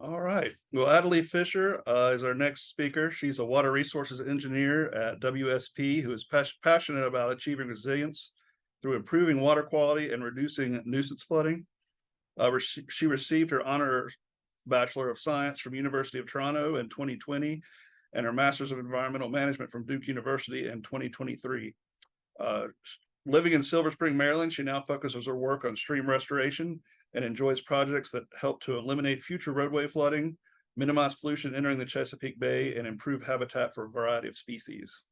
All right. Well, Atalie Fischer is our next speaker. She's a water resources engineer at WSP who is passionate about achieving resilience through improving water quality and reducing nuisance flooding. She received her honor Bachelor of Science from University of Toronto in 2020 and her Master's of Environmental Management from Duke University in 2023. Uh, Living in Silver Spring, Maryland, she now focuses her work on stream restoration and enjoys projects that help to eliminate future roadway flooding, minimize pollution entering the Chesapeake Bay, and improve habitat for a variety of species.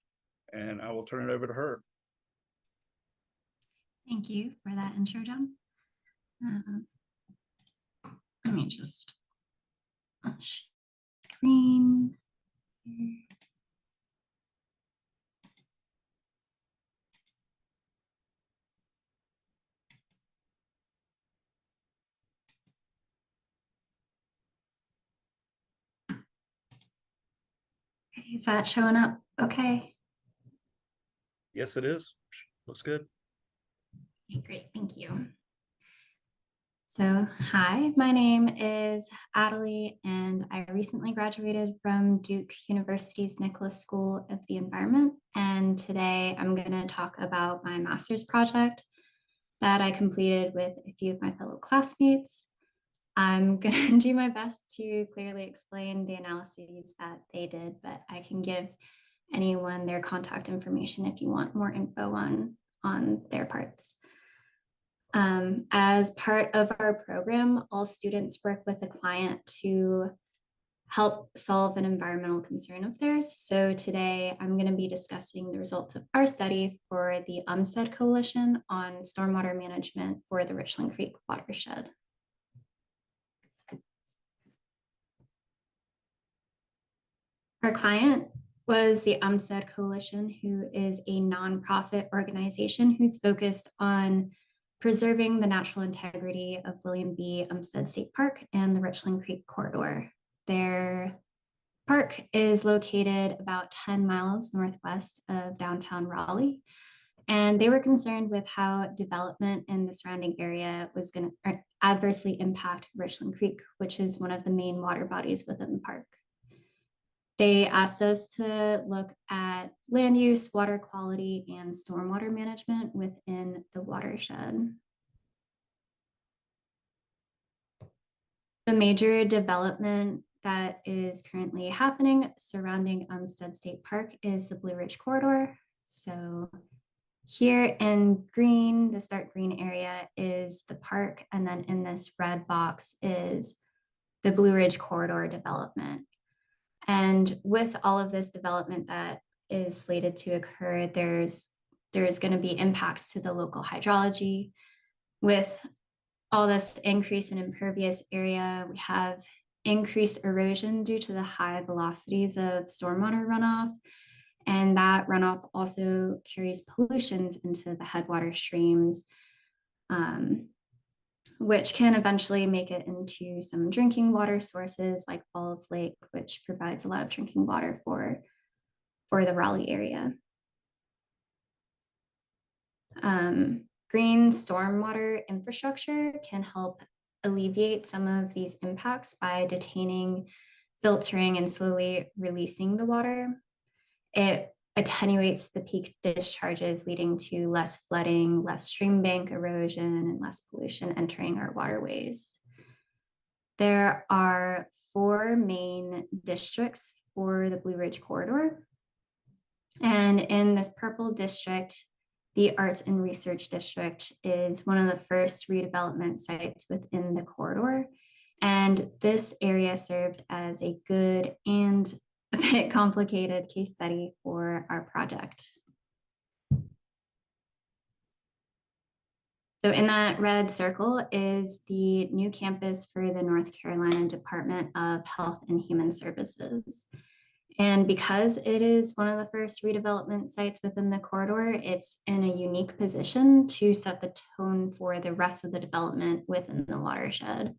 And I will turn it over to her. Thank you for that intro, John. Let me just screen. Okay, is that showing up okay? Yes, it is. Looks good. Okay, great, thank you. So, hi, my name is Atalie, and I recently graduated from Duke University's Nicholas School of the Environment. And today I'm going to talk about my master's project that I completed with a few of my fellow classmates. I'm going to do my best to clearly explain the analyses that they did, but I can give anyone their contact information if you want more info on their parts. As part of our program, all students work with a client to help solve an environmental concern of theirs. So today I'm going to be discussing the results of our study for the UMSED Coalition on stormwater management for the Richland Creek watershed. Our client was the UMSED Coalition, who is a nonprofit organization who's focused on preserving the natural integrity of William B. Umstead State Park and the Richland Creek corridor. Their park is located about 10 miles northwest of downtown Raleigh, and they were concerned with how development in the surrounding area was going to adversely impact Richland Creek, which is one of the main water bodies within the park. They asked us to look at land use, water quality, and stormwater management within the watershed. The major development that is currently happening surrounding Umstead State Park is the Blue Ridge Corridor. So here in green, this dark green area is the park, and then in this red box is the Blue Ridge Corridor development. And with all of this development that is slated to occur, there's going to be impacts to the local hydrology. With all this increase in impervious area, we have increased erosion due to the high velocities of stormwater runoff. And that runoff also carries pollutions into the headwater streams, which can eventually make it into some drinking water sources like Falls Lake, which provides a lot of drinking water for the Raleigh area. Green stormwater infrastructure can help alleviate some of these impacts by detaining, filtering, and slowly releasing the water. It attenuates the peak discharges, leading to less flooding, less stream bank erosion, and less pollution entering our waterways. There are 4 main districts for the Blue Ridge Corridor. And in this purple district, the Arts and Research District is one of the first redevelopment sites within the corridor. And this area served as a good and a bit complicated case study for our project. So in that red circle is the new campus for the North Carolina Department of Health and Human Services. And because it is one of the first redevelopment sites within the corridor, it's in a unique position to set the tone for the rest of the development within the watershed.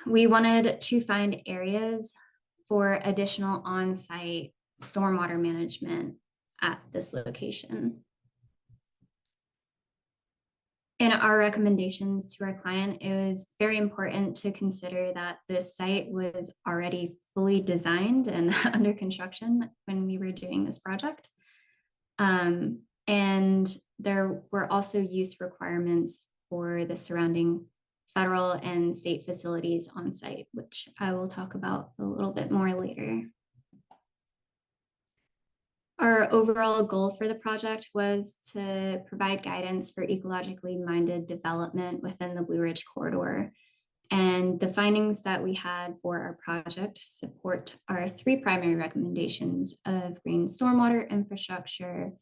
We wanted to find areas for additional on-site stormwater management at this location. in our recommendations to our client, it was very important to consider that this site was already fully designed and under construction when we were doing this project. And there were also use requirements for the surrounding federal and state facilities on site, which I will talk about a little bit more later. Our overall goal for the project was to provide guidance for ecologically minded development within the Blue Ridge Corridor. And the findings that we had for our project support our three primary recommendations of green stormwater infrastructure,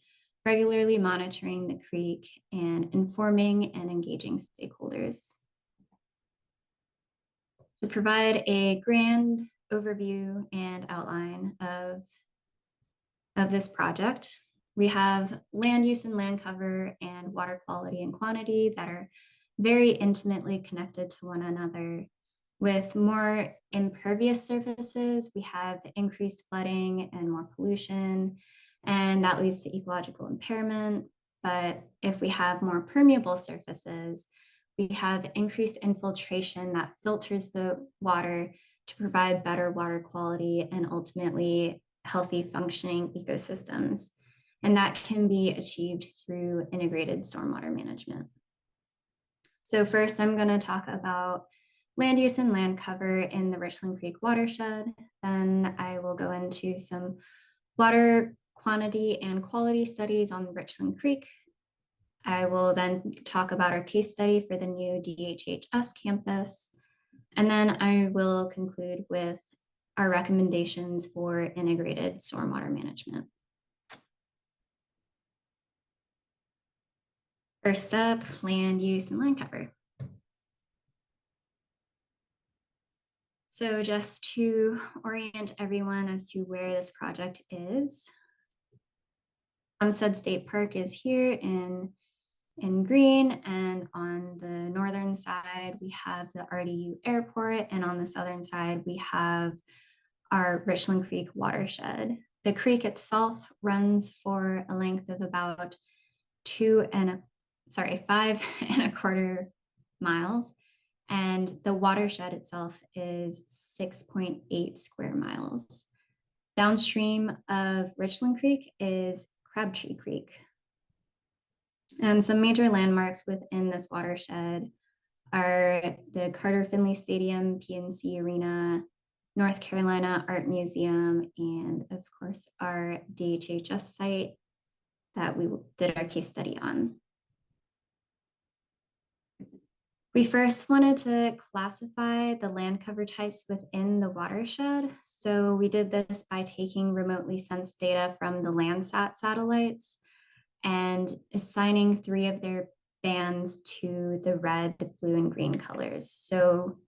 regularly monitoring the creek, and informing and engaging stakeholders. To provide a grand overview and outline of this project, we have land use and land cover and water quality and quantity that are very intimately connected to one another. With more impervious surfaces, we have increased flooding and more pollution, and that leads to ecological impairment. But if we have more permeable surfaces, we have increased infiltration that filters the water to provide better water quality and ultimately healthy functioning ecosystems. And that can be achieved through integrated stormwater management. So first, I'm going to talk about land use and land cover in the Richland Creek watershed. Then I will go into some water quantity and quality studies on Richland Creek. I will then talk about our case study for the new DHHS campus. And then I will conclude with our recommendations for integrated stormwater management. First up, land use and land cover. So just to orient everyone as to where this project is, Umstead State Park is here in green, and on the northern side, we have the RDU airport, and on the southern side, we have our Richland Creek watershed. The creek itself runs for a length of about 5.25 miles. And the watershed itself is 6.8 square miles. Downstream of Richland Creek is Crabtree Creek. And some major landmarks within this watershed are the Carter Finley Stadium, PNC Arena, North Carolina Art Museum, and of course our DHHS site that we did our case study on. We first wanted to classify the land cover types within the watershed. So we did this by taking remotely sensed data from the Landsat satellites and assigning 3 of their bands to the red, blue, and green colors. So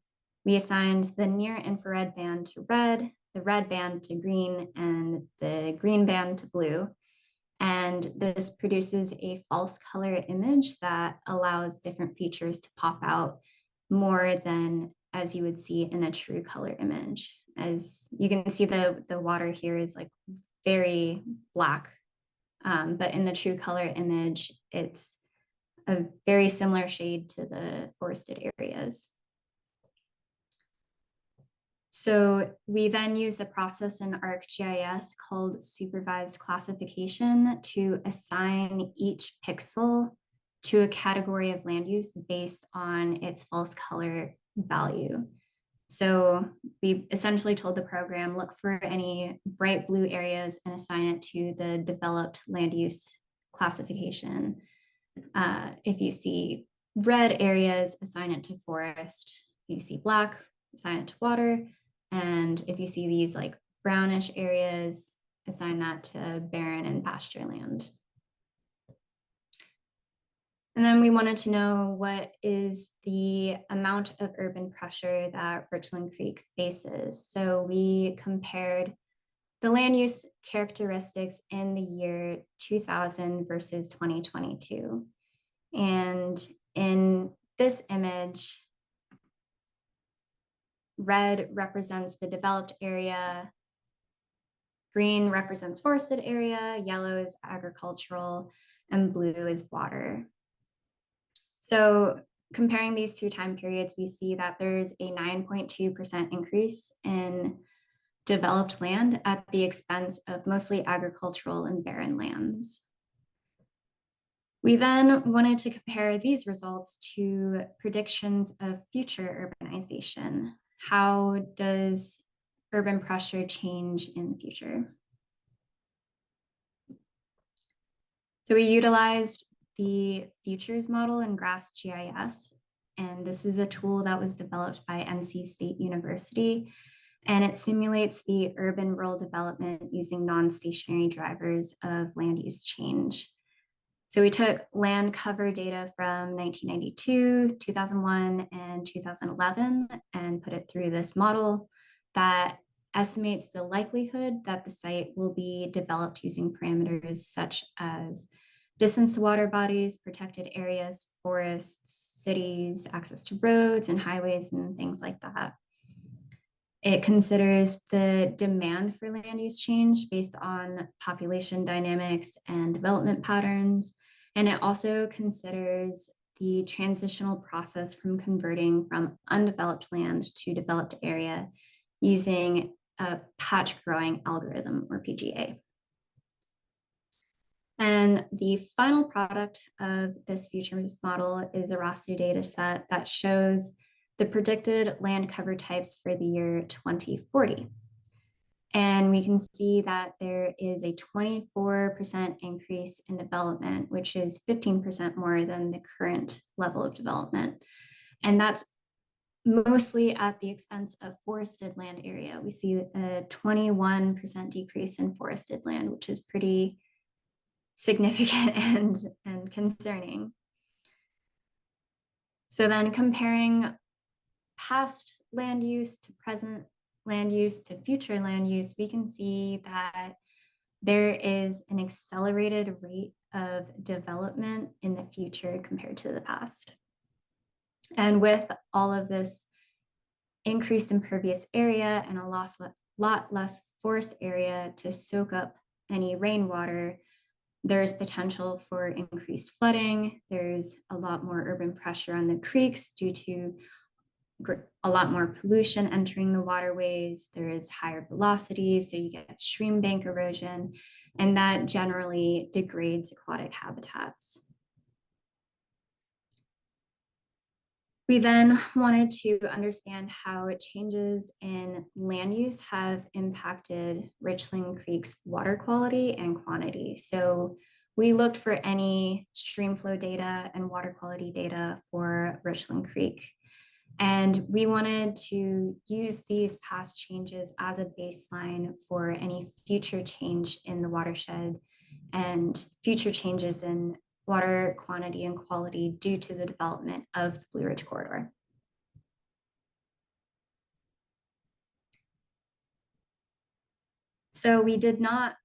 we assigned the near infrared band to red, the red band to green, and the green band to blue. And this produces a false color image that allows different features to pop out more than as you would see in a true color image. As you can see, the water here is like very black, but in the true color image, it's a very similar shade to the forested areas. So we then use a process in ArcGIS called supervised classification to assign each pixel to a category of land use based on its false color value. So we essentially told the program, look for any bright blue areas and assign it to the developed land use classification. If you see red areas, assign it to forest. If you see black, assign it to water. And if you see these like brownish areas, assign that to barren and pasture land. And then we wanted to know what is the amount of urban pressure that Richland Creek faces. So we compared the land use characteristics in the year 2000 versus 2022. And in this image, red represents the developed area, green represents forested area, yellow is agricultural, and blue is water. So comparing these two time periods, we see that there's a 9.2% increase in developed land at the expense of mostly agricultural and barren lands. We then wanted to compare these results to predictions of future urbanization. How does urban pressure change in the future? So we utilized the futures model in GRASS GIS, and this is a tool that was developed by NC State University, and it simulates the urban-rural development using non-stationary drivers of land use change. So we took land cover data from 1992, 2001, and 2011 and put it through this model that estimates the likelihood that the site will be developed using parameters such as distance to water bodies, protected areas, forests, cities, access to roads and highways, and things like that. It considers the demand for land use change based on population dynamics and development patterns. And it also considers the transitional process from converting from undeveloped land to developed area using a patch growing algorithm, or PGA. And the final product of this futures model is a raster data set that shows the predicted land cover types for the year 2040. And we can see that there is a 24% increase in development, which is 15% more than the current level of development. And that's mostly at the expense of forested land area. We see a 21% decrease in forested land, which is pretty significant and concerning. So then comparing past land use to present land use to future land use, we can see that there is an accelerated rate of development in the future compared to the past. And with all of this increased impervious area and a lot less forest area to soak up any rainwater, there's potential for increased flooding. There's a lot more urban pressure on the creeks due to a lot more pollution entering the waterways. There is higher velocity, so you get stream bank erosion, and that generally degrades aquatic habitats. We then wanted to understand how changes in land use have impacted Richland Creek's water quality and quantity. So we looked for any stream flow data and water quality data for Richland Creek. And we wanted to use these past changes as a baseline for any future change in the watershed and future changes in water quantity and quality due to the development of the Blue Ridge Corridor. So we did not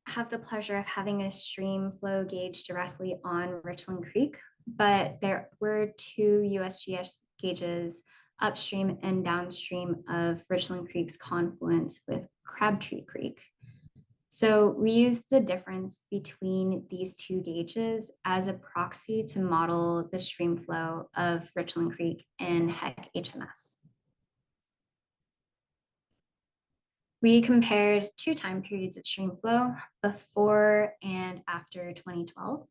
have the pleasure of having a stream flow gauge directly on Richland Creek, but there were two USGS gauges upstream and downstream of Richland Creek's confluence with Crabtree Creek. So we used the difference between these two gauges as a proxy to model the stream flow of Richland Creek in HEC HMS. We compared two time periods of stream flow, before and after 2012,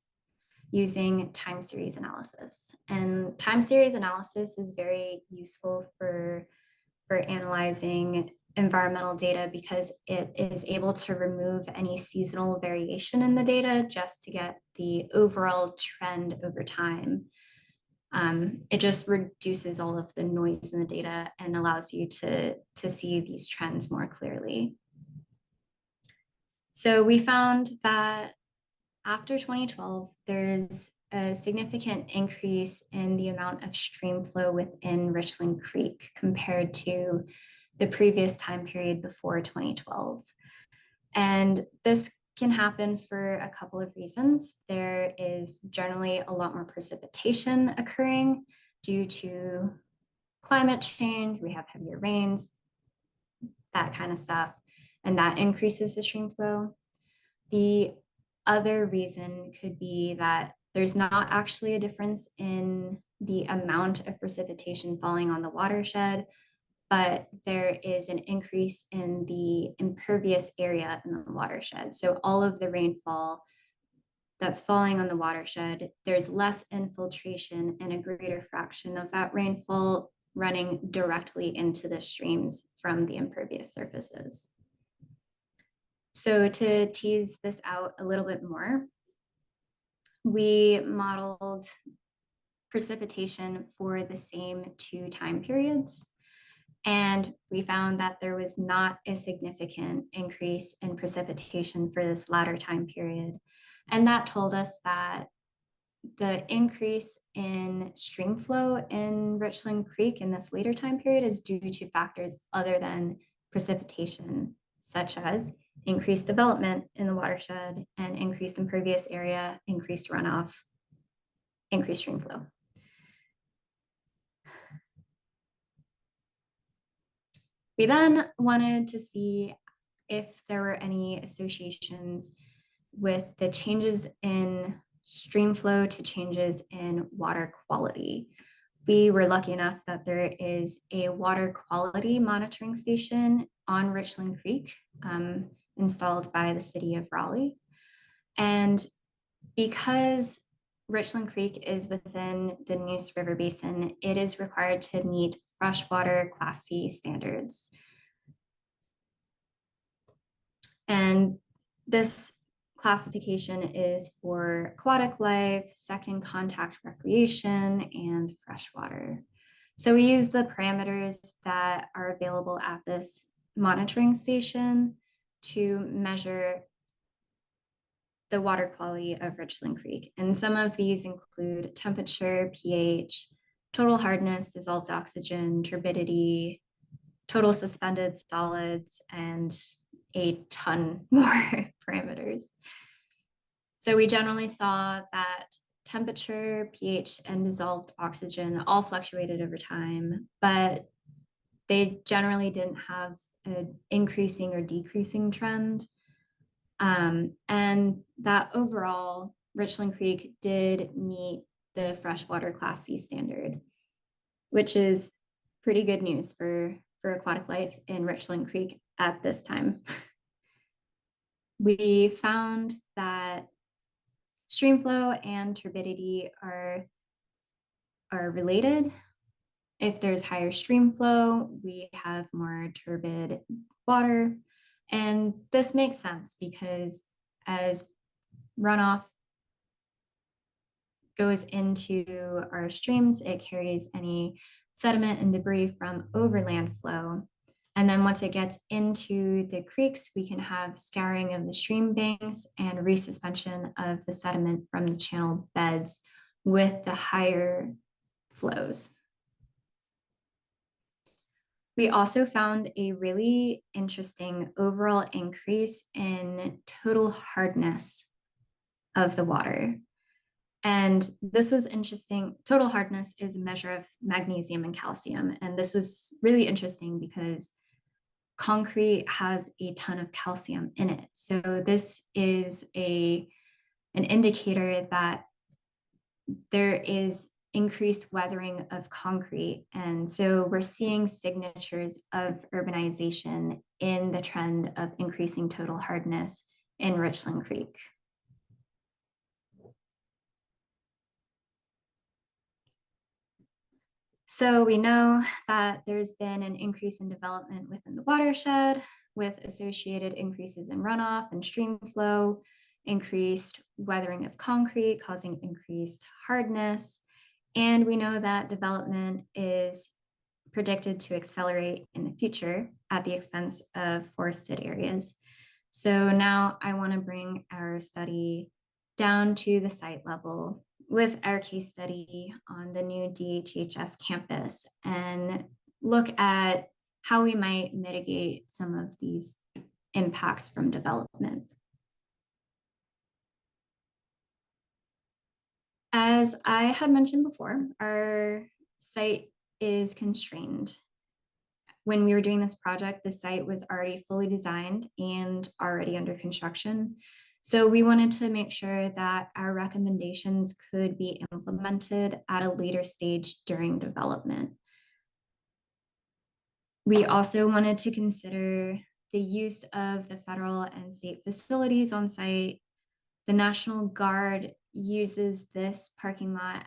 using time series analysis. And time series analysis is very useful for analyzing environmental data because it is able to remove any seasonal variation in the data just to get the overall trend over time. It just reduces all of the noise in the data and allows you to see these trends more clearly. So we found that after 2012, there's a significant increase in the amount of stream flow within Richland Creek compared to the previous time period before 2012. And this can happen for a couple of reasons. There is generally a lot more precipitation occurring due to climate change. We have heavier rains, that kind of stuff, and that increases the stream flow. The other reason could be that There's not actually a difference in the amount of precipitation falling on the watershed, but there is an increase in the impervious area in the watershed. So all of the rainfall that's falling on the watershed, there's less infiltration and a greater fraction of that rainfall running directly into the streams from the impervious surfaces. So to tease this out a little bit more, we modeled precipitation for the same 2 time periods. And we found that there was not a significant increase in precipitation for this latter time period. And that told us that the increase in stream flow in Richland Creek in this later time period is due to factors other than precipitation, such as increased development in the watershed and increased impervious area, increased runoff, increased stream flow. We then wanted to see if there were any associations with the changes in stream flow to changes in water quality. We were lucky enough that there is a water quality monitoring station on Richland Creek installed by the city of Raleigh. And because Richland Creek is within the Neuse River Basin, it is required to meet freshwater Class C standards. And this classification is for aquatic life, second contact recreation, and freshwater. So we use the parameters that are available at this monitoring station to measure the water quality of Richland Creek. And some of these include temperature, pH, total hardness, dissolved oxygen, turbidity, total suspended solids, and a ton more parameters. So we generally saw that temperature, pH, and dissolved oxygen all fluctuated over time, but they generally didn't have an increasing or decreasing trend. And that overall, Richland Creek did meet the freshwater Class C standard, which is pretty good news for aquatic life in Richland Creek at this time. We found that stream flow and turbidity are related. If there's higher stream flow, we have more turbid water. And this makes sense because as runoff goes into our streams, it carries any sediment and debris from overland flow. And then once it gets into the creeks, we can have scouring of the stream banks and resuspension of the sediment from the channel beds with the higher flows. We also found a really interesting overall increase in total hardness of the water. And this was interesting. Total hardness is a measure of magnesium and calcium. And this was really interesting because concrete has a ton of calcium in it. So this is an indicator that there is increased weathering of concrete. And so we're seeing signatures of urbanization in the trend of increasing total hardness in Richland Creek. So we know that there's been an increase in development within the watershed with associated increases in runoff and stream flow, increased weathering of concrete causing increased hardness. And we know that development is predicted to accelerate in the future at the expense of forested areas. So now I want to bring our study down to the site level with our case study on the new DHHS campus and look at how we might mitigate some of these impacts from development. As I had mentioned before, our site is constrained. When we were doing this project, the site was already fully designed and already under construction. So we wanted to make sure that our recommendations could be implemented at a later stage during development. We also wanted to consider the use of the federal and state facilities on site. The National Guard uses this parking lot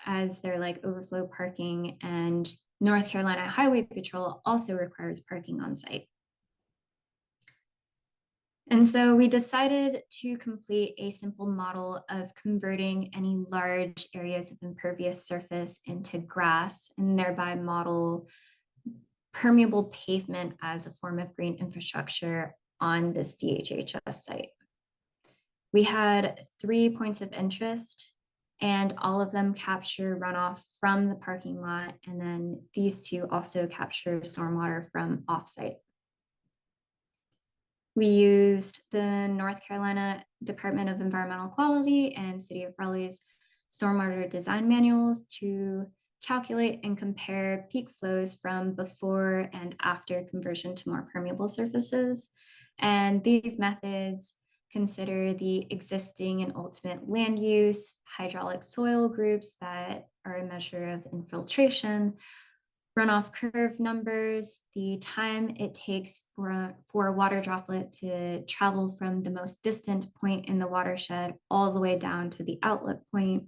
as their like overflow parking, and North Carolina Highway Patrol also requires parking on site. And so we decided to complete a simple model of converting any large areas of impervious surface into grass and thereby model permeable pavement as a form of green infrastructure on this DHHS site. We had 3 points of interest, and all of them capture runoff from the parking lot. And then these two also capture stormwater from offsite. We used the North Carolina Department of Environmental Quality and City of Raleigh's stormwater design manuals to calculate and compare peak flows from before and after conversion to more permeable surfaces. And these methods consider the existing and ultimate land use, hydraulic soil groups that are a measure of infiltration, runoff curve numbers, the time it takes for a water droplet to travel from the most distant point in the watershed all the way down to the outlet point.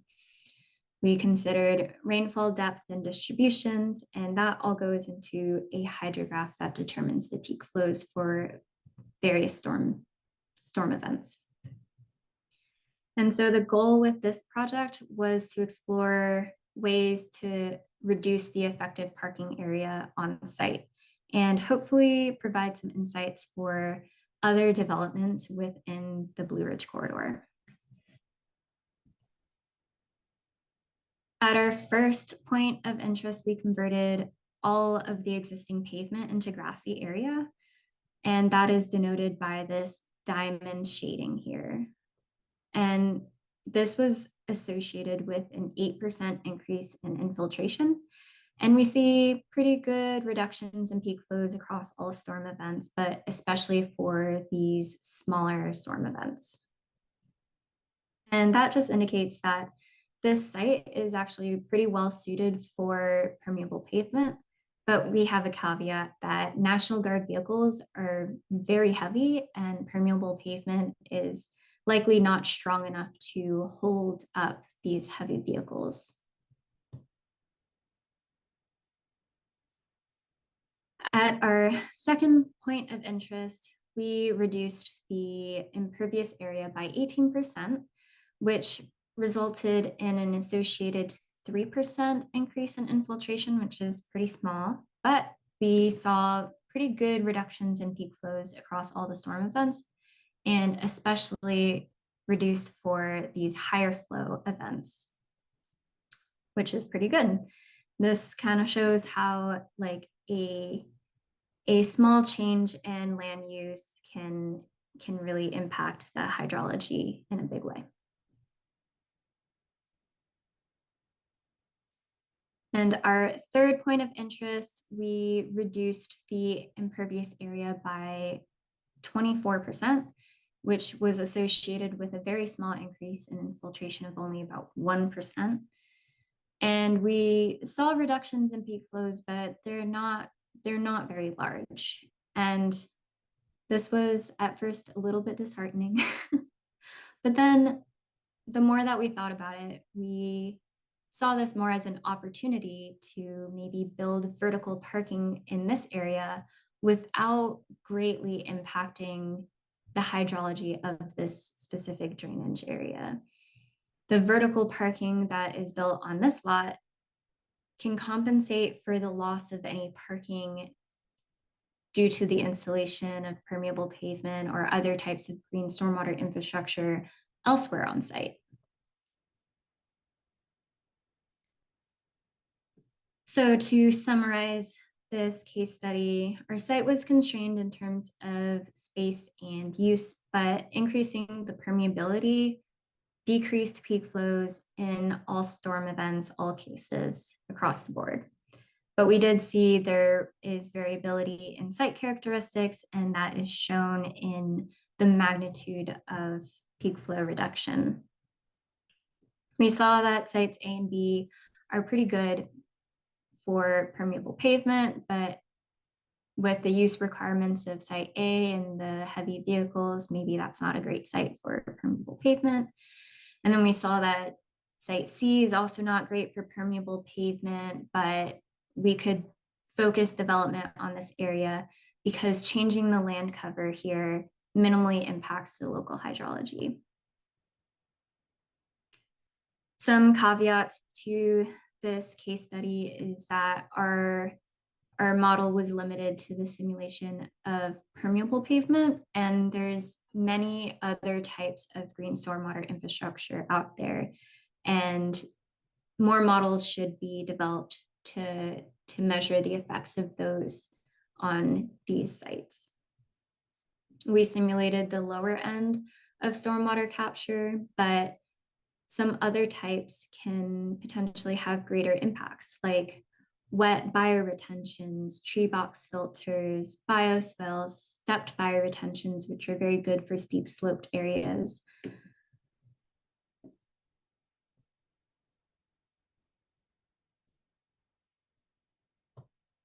We considered rainfall depth and distributions, and that all goes into a hydrograph that determines the peak flows for various storm events. And so the goal with this project was to explore ways to reduce the effective parking area on site and hopefully provide some insights for other developments within the Blue Ridge Corridor. At our first point of interest, we converted all of the existing pavement into grassy area, and that is denoted by this diamond shading here. And this was associated with an 8% increase in infiltration. And we see pretty good reductions in peak flows across all storm events, but especially for these smaller storm events. And that just indicates that this site is actually pretty well suited for permeable pavement, but we have a caveat that National Guard vehicles are very heavy and permeable pavement is likely not strong enough to hold up these heavy vehicles. At our second point of interest, we reduced the impervious area by 18%, which resulted in an associated 3% increase in infiltration, which is pretty small, but we saw pretty good reductions in peak flows across all the storm events, and especially reduced for these higher flow events, which is pretty good. This kind of shows how like a small change in land use can really impact the hydrology in a big way. And our third point of interest, we reduced the impervious area by 24%, which was associated with a very small increase in infiltration of only about 1%. And we saw reductions in peak flows, but they're not very large. And this was at first a little bit disheartening. But then the more that we thought about it, we saw this more as an opportunity to maybe build vertical parking in this area without greatly impacting the hydrology of this specific drainage area. The vertical parking that is built on this lot can compensate for the loss of any parking due to the installation of permeable pavement or other types of green stormwater infrastructure elsewhere on site. So to summarize this case study, our site was constrained in terms of space and use, but increasing the permeability decreased peak flows in all storm events, all cases across the board. But we did see there is variability in site characteristics, and that is shown in the magnitude of peak flow reduction. We saw that sites A and B are pretty good for permeable pavement, but with the use requirements of site A and the heavy vehicles, maybe that's not a great site for permeable pavement. And then we saw that site C is also not great for permeable pavement, but we could focus development on this area because changing the land cover here minimally impacts the local hydrology. Some caveats to this case study is that our model was limited to the simulation of permeable pavement, and there's many other types of green stormwater infrastructure out there, and more models should be developed to measure the effects of those on these sites. We simulated the lower end of stormwater capture, but some other types can potentially have greater impacts, like wet bioretentions, tree box filters, bioswales, stepped bioretentions, which are very good for steep sloped areas.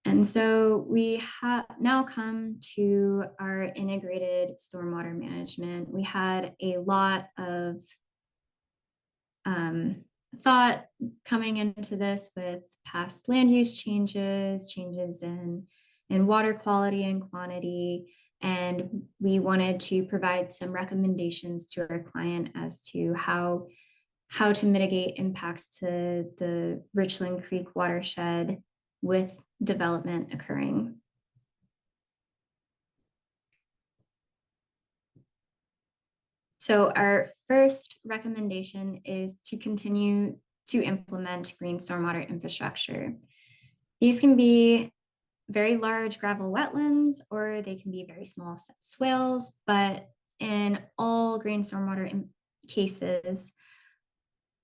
And so we have now come to our integrated stormwater management. We had a lot of thought coming into this with past land use changes in water quality and quantity. And we wanted to provide some recommendations to our client as to how to mitigate impacts to the Richland Creek watershed with development occurring. So our first recommendation is to continue to implement green stormwater infrastructure. These can be very large gravel wetlands, or they can be very small swales, but in all green stormwater cases,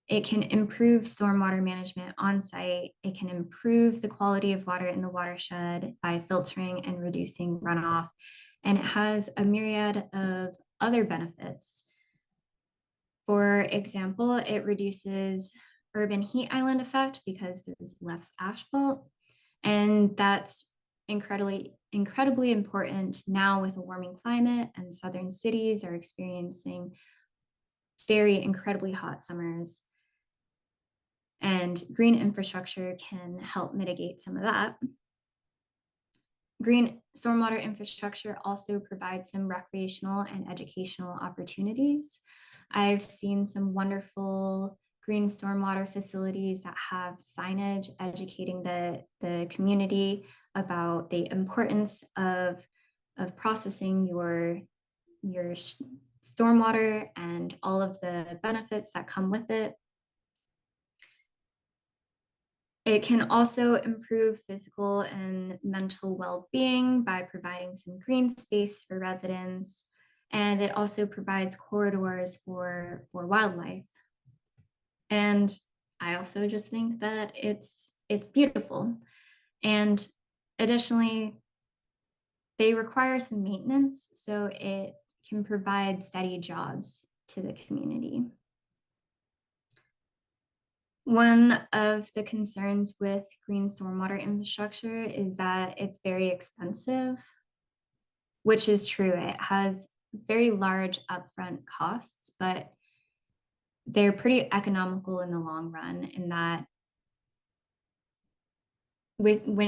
it can improve stormwater management on site. It can improve the quality of water in the watershed by filtering and reducing runoff. And it has a myriad of other benefits. For example, it reduces urban heat island effect because there's less asphalt. And that's incredibly important now with a warming climate, and southern cities are experiencing very incredibly hot summers. And green infrastructure can help mitigate some of that. Green stormwater infrastructure also provides some recreational and educational opportunities. I've seen some wonderful green stormwater facilities that have signage educating the community about the importance of processing your stormwater and all of the benefits that come with it. It can also improve physical and mental well-being by providing some green space for residents. And it also provides corridors for wildlife. And I also just think that it's beautiful. And additionally, they require some maintenance, so it can provide steady jobs to the community. One of the concerns with green stormwater infrastructure is that it's very expensive, which is true. It has very large upfront costs, but they're pretty economical in the long run, in that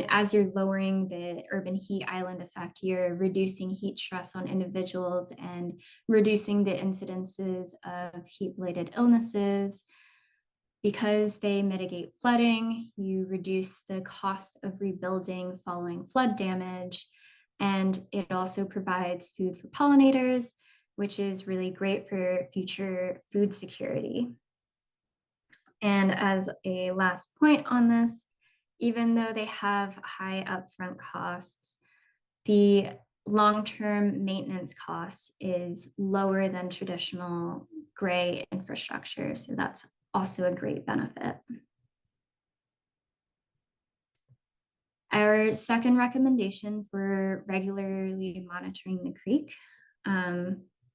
as you're lowering the urban heat island effect, you're reducing heat stress on individuals and reducing the incidences of heat-related illnesses. Because they mitigate flooding, you reduce the cost of rebuilding following flood damage, and it also provides food for pollinators, which is really great for future food security. And as a last point on this, even though they have high upfront costs, the long-term maintenance cost is lower than traditional gray infrastructure. So that's also a great benefit. Our second recommendation for regularly monitoring the creek.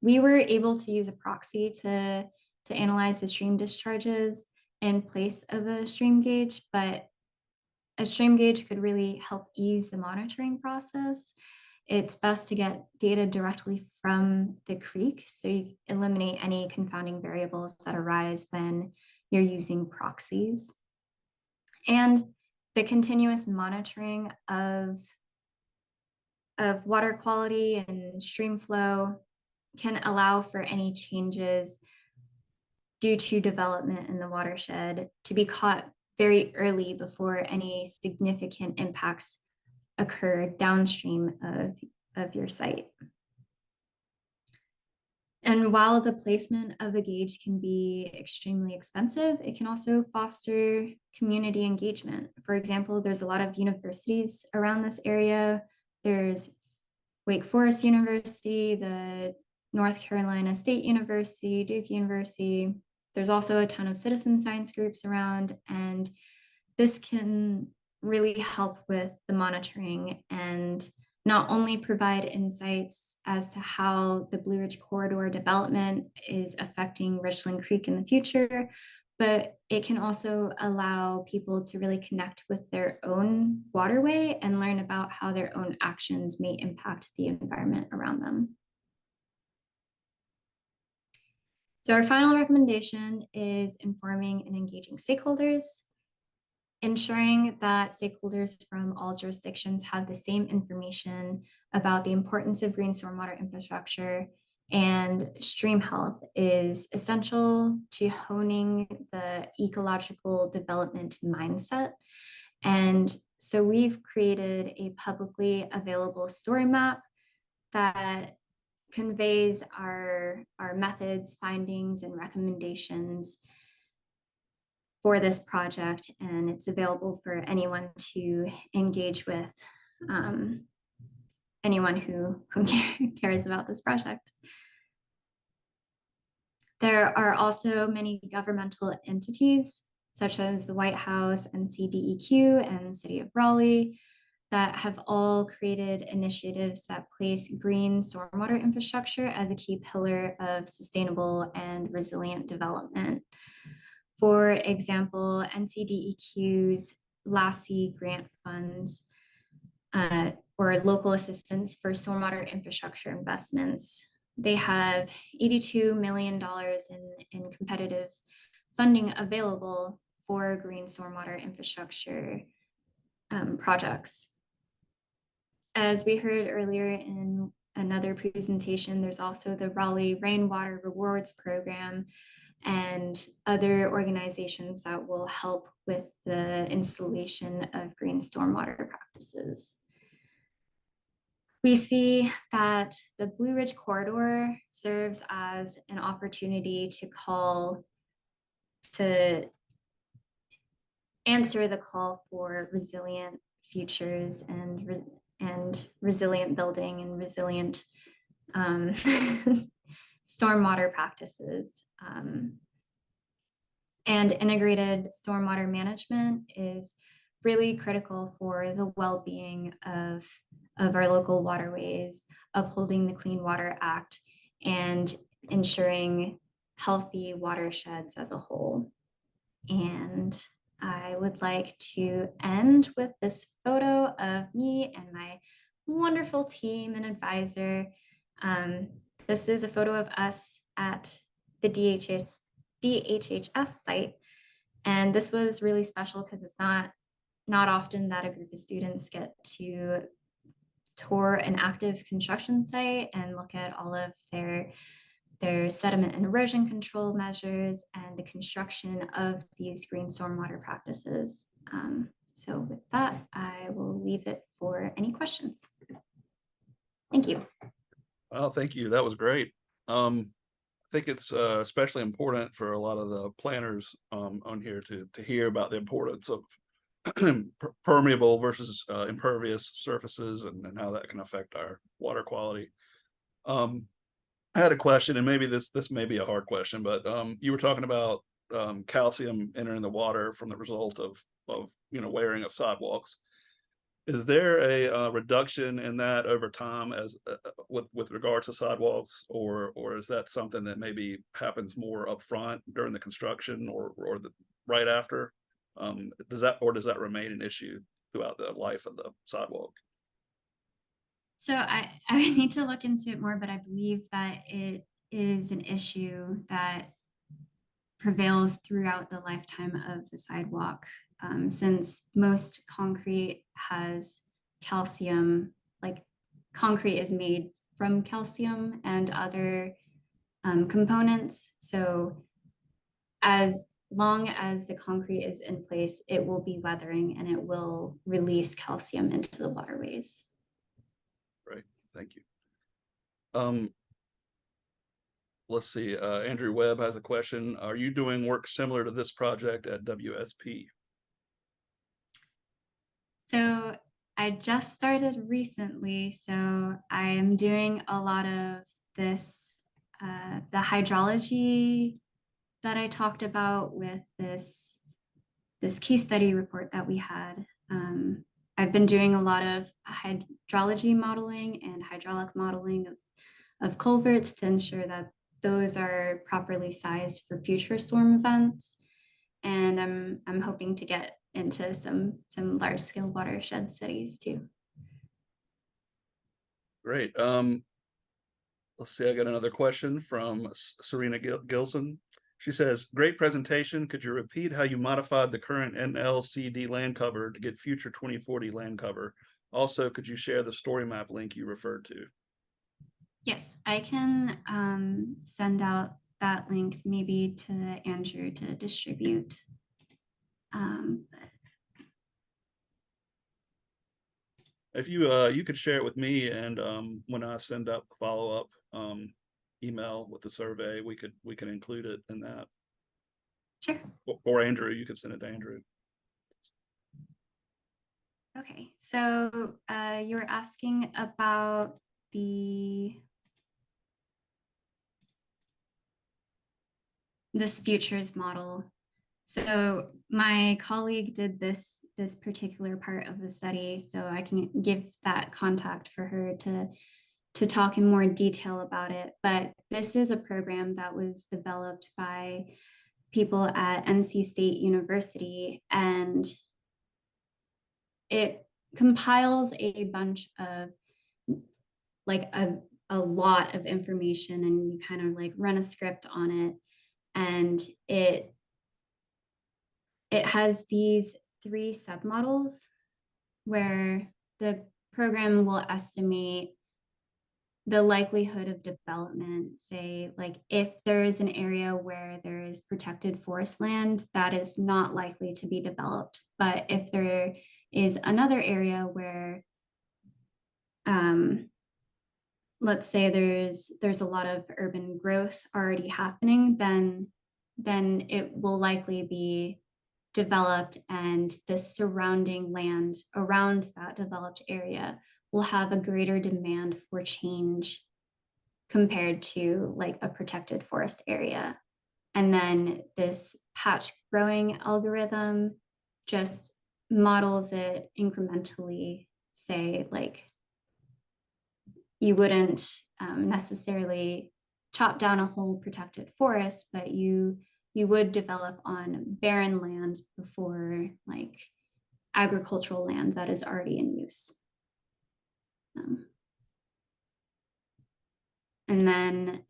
we were able to use a proxy to analyze the stream discharges in place of a stream gauge, but a stream gauge could really help ease the monitoring process. It's best to get data directly from the creek so you eliminate any confounding variables that arise when you're using proxies. And the continuous monitoring of water quality and stream flow can allow for any changes due to development in the watershed to be caught very early before any significant impacts occur downstream of your site. And while the placement of a gauge can be extremely expensive, it can also foster community engagement. For example, there's a lot of universities around this area. There's Wake Forest University, the North Carolina State University, Duke University. There's also a ton of citizen science groups around, and this can really help with the monitoring and not only provide insights as to how the Blue Ridge Corridor development is affecting Richland Creek in the future, but it can also allow people to really connect with their own waterway and learn about how their own actions may impact the environment around them. So our final recommendation is informing and engaging stakeholders, ensuring that stakeholders from all jurisdictions have the same information about the importance of green stormwater infrastructure and stream health is essential to honing the ecological development mindset. And so we've created a publicly available story map that conveys our methods, findings, and recommendations for this project, and it's available for anyone to engage with, anyone who cares about this project. There are also many governmental entities, such as the White House and CDEQ and City of Raleigh, that have all created initiatives that place green stormwater infrastructure as a key pillar of sustainable and resilient development. For example, NCDEQ's LASSI grant funds or local assistance for stormwater infrastructure investments. They have $82 million in competitive funding available for green stormwater infrastructure projects. As we heard earlier in another presentation, there's also the Raleigh Rainwater Rewards Program and other organizations that will help with the installation of green stormwater practices. We see that the Blue Ridge Corridor serves as an opportunity to answer the call for resilient futures and resilient building and resilient stormwater practices. And integrated stormwater management is really critical for the well-being of our local waterways, upholding the Clean Water Act, and ensuring healthy watersheds as a whole. And I would like to end with this photo of me and my wonderful team and advisor. This is a photo of us at the DHHS site. And this was really special because it's not often that a group of students get to tour an active construction site and look at all of their sediment and erosion control measures and the construction of these green stormwater practices. So with that, I will leave it for any questions. Thank you. Well, thank you. That was great. I think it's especially important for a lot of the planners on here to hear about the importance of permeable versus impervious surfaces and how that can affect our water quality. I had a question, and maybe this may be a hard question, but you were talking about calcium entering the water from the result of wearing of sidewalks. Is there a reduction in that over time as with regards to sidewalks, or is that something that maybe happens more upfront during the construction or the right after? Does that remain an issue throughout the life of the sidewalk? So I would need to look into it more, but I believe that it is an issue that prevails throughout the lifetime of the sidewalk. Since most concrete has calcium, like concrete is made from calcium and other components. So as long as the concrete is in place, it will be weathering and it will release calcium into the waterways. Right. Thank you. Let's see. Andrew Webb has a question. Are you doing work similar to this project at WSP? So I just started recently, so I am doing a lot of this, the hydrology that I talked about with this case study report that we had. I've been doing a lot of hydrology modeling and hydraulic modeling of culverts to ensure that those are properly sized for future storm events. And I'm hoping to get into some large scale watershed studies too. Great. Let's see. I got another question from Serena Gilson. She says, "Great presentation. Could you repeat how you modified the current NLCD land cover to get future 2040 land cover? Also, could you share the story map link you referred to?" Yes, I can send out that link maybe to Andrew to distribute. If you could share it with me, and when I send out the follow-up email with the survey, we can include it in that. Sure. Or Andrew, you could send it to Andrew. Okay, so you were asking about this futures model. So my colleague did this particular part of the study, so I can give that contact for her to talk in more detail about it. But this is a program that was developed by people at NC State University, and it compiles a bunch of like a lot of information, and you kind of like run a script on it, and it has these 3 submodels where the program will estimate the likelihood of development. Say, like if there is an area where there is protected forest land, that is not likely to be developed. But if there is another area where, let's say there's a lot of urban growth already happening, then it will likely be developed, and the surrounding land around that developed area will have a greater demand for change compared to like a protected forest area. And then this patch growing algorithm just models it incrementally. Say, like you wouldn't necessarily chop down a whole protected forest, but you would develop on barren land before like agricultural land that is already in use. And then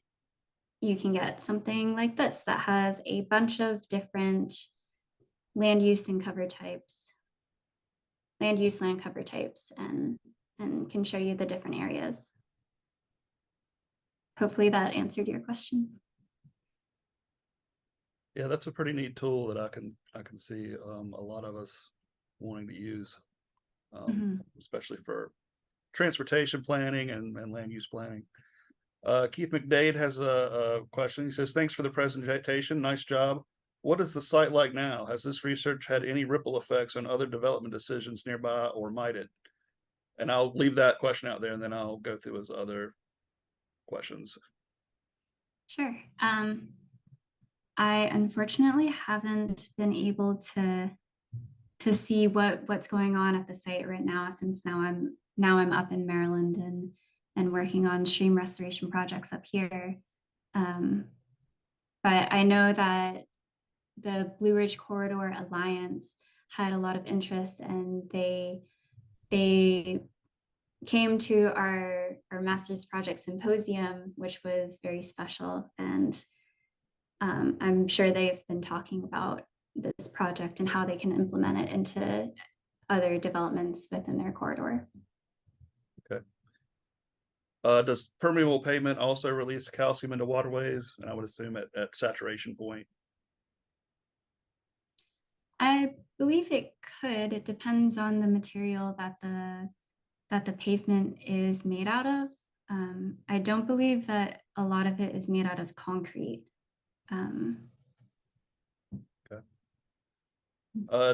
you can get something like this that has a bunch of different land use and cover types, land use, land cover types, and can show you the different areas. Hopefully that answered your question. Yeah, that's a pretty neat tool that I can see a lot of us wanting to use, especially for transportation planning and land use planning. Keith McDade has a question. He says, "Thanks for the presentation. Nice job. What is the site like now? Has this research had any ripple effects on other development decisions nearby, or might it?" And I'll leave that question out there, and then I'll go through his other questions. Sure. I unfortunately haven't been able to see what's going on at the site right now, since now I'm up in Maryland and working on stream restoration projects up here. But I know that the Blue Ridge Corridor Alliance had a lot of interest, and they came to our master's project symposium, which was very special. And I'm sure they've been talking about this project and how they can implement it into other developments within their corridor. Okay. Does permeable pavement also release calcium into waterways? And I would assume at saturation point. I believe it could. It depends on the material that the pavement is made out of. I don't believe that a lot of it is made out of concrete.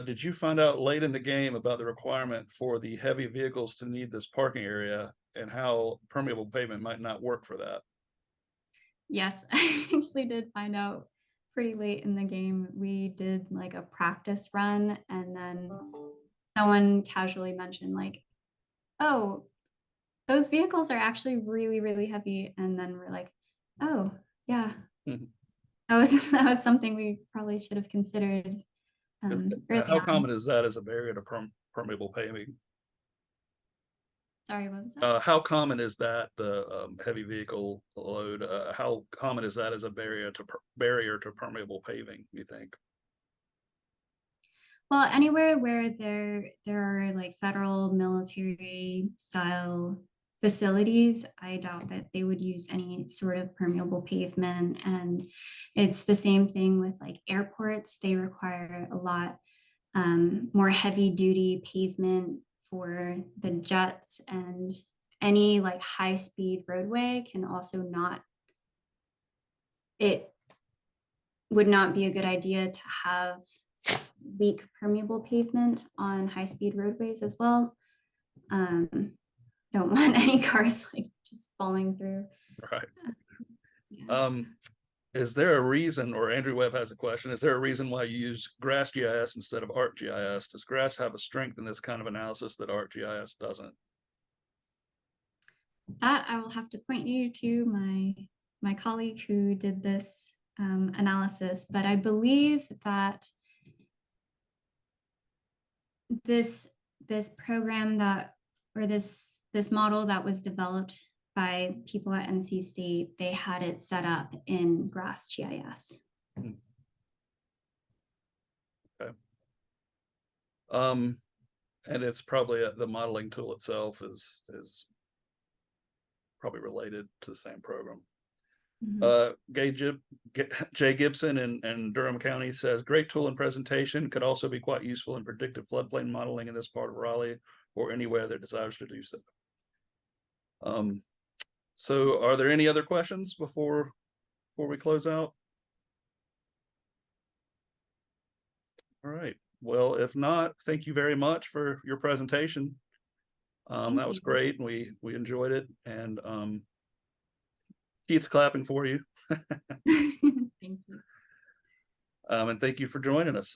Did you find out late in the game about the requirement for the heavy vehicles to need this parking area and how permeable pavement might not work for that? Yes, I actually did find out pretty late in the game. We did like a practice run, and then someone casually mentioned like, oh, those vehicles are actually really, really heavy. And then we're like, oh, yeah. Mhm. That was something we probably should have considered early How on. common is that as a barrier to permeable paving? Sorry, what was that? How common is that, the heavy vehicle load? How common is that as a barrier to permeable paving, you think? Well, anywhere where there are like federal military style facilities, I doubt that they would use any sort of permeable pavement. And it's the same thing with like airports. They require a lot more heavy duty pavement for the jets, and any like high speed roadway can also not, it would not be a good idea to have weak permeable pavement on high-speed roadways as well. Don't want any cars like just falling through. Right. Yeah. Is there a reason, or Andrew Webb has a question, is there a reason why you use GRASS GIS instead of ArcGIS? Does GRASS have a strength in this kind of analysis that ArcGIS doesn't? That I will have to point you to my colleague who did this analysis, but I believe that this program that, or this model that was developed by people at NC State, they had it set up in GRASS GIS. Okay. And it's probably the modeling tool itself is probably related to the same program. Jay Gibson in Durham County says, great tool and presentation, could also be quite useful in predictive floodplain modeling in this part of Raleigh or anywhere that desires to do so. So are there any other questions before we close out? All right. Well, if not, thank you very much for your presentation. That was great, and we enjoyed it. And Keith's clapping for you. Thank you. And thank you for joining us.